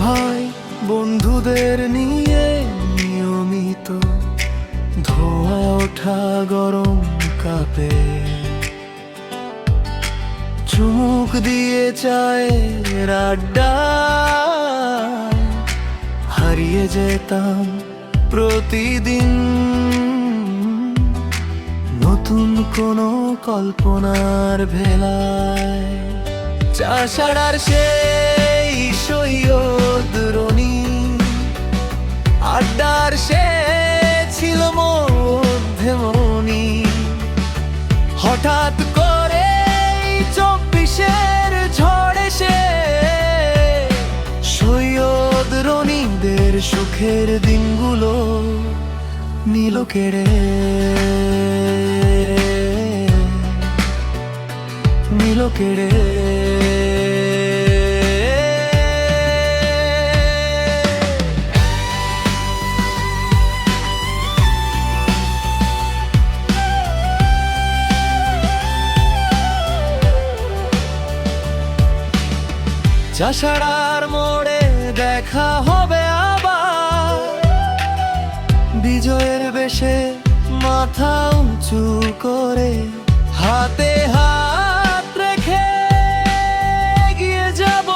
ভাই বন্ধুদের নিয়ে নিয়মিত ধোয়া ওঠা গরম কাপে চুমুক দিয়ে চায়ের আড্ডায় হারিয়ে যেতাম প্রতিদিন নতুন কোনো কল্পনার ভেলায়। চাষাঢ়ার সেই সৈয়দ রনি আড্ডার সে ছিল মধ্যমণি, হঠাৎ করে 24-এর ঝড় এসে সৈয়দ রনিদের সুখের দিনগুলো নিল কেড়ে, নিল কেড়ে। চাষাঢ়ার মোড়ে দেখা হবে আবার, বিজয়ের বেশে মাথা উঁচু করে হাতে হাত রেখে এগিয়ে যাব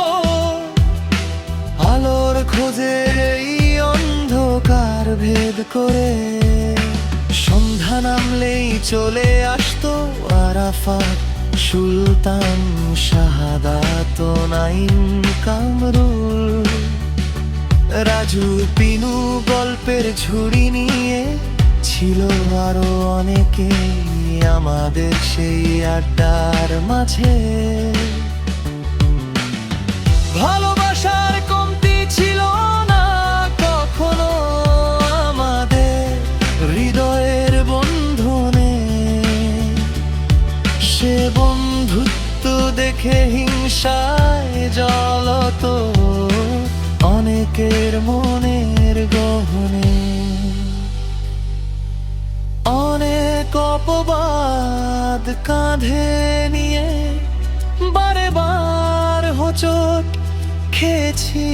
আলোর খোঁজে এই অন্ধকার ভেদ করে। সন্ধ্যা নামলেই চলে আসতো আরাফাত, সুলতান, শাহাদাত, নাইম, কামরুল, রাজু, পিনু গল্পের ঝুড়ি নিয়ে ছিল আরো অনেকে আমাদের সেই আড্ডার মাঝে। ভালোবাসার কমতি ছিল না কখনো আমাদের হৃদয়ের বন্ধনে, সে বন্ধুত্ব দেখে হিংসায় জ্বলত অনেকের মনের গহনে। অনেক অপবাদ কাঁধে নিয়ে বারে বার হোঁচট খেয়েছি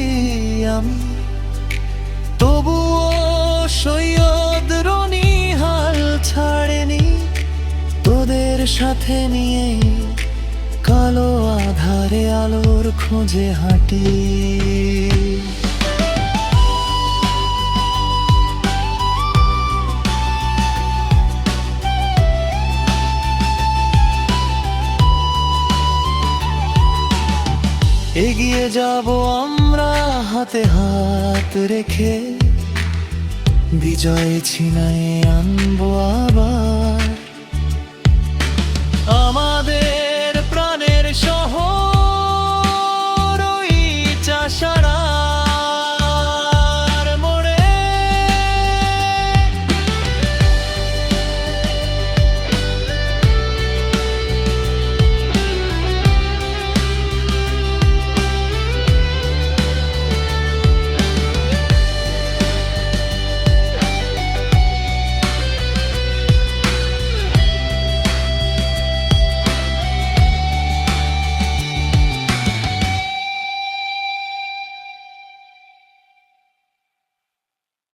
আমি, তবুও সৈয়দ রনি হাল ছাড়েনি। তোদের সাথে নিয়ে কালো আধারে আলোর খোঁজে হাঁটি। এগিয়ে যাব আমরা হাতে হাত রেখে, বিজয় ছিনায়ে আনবো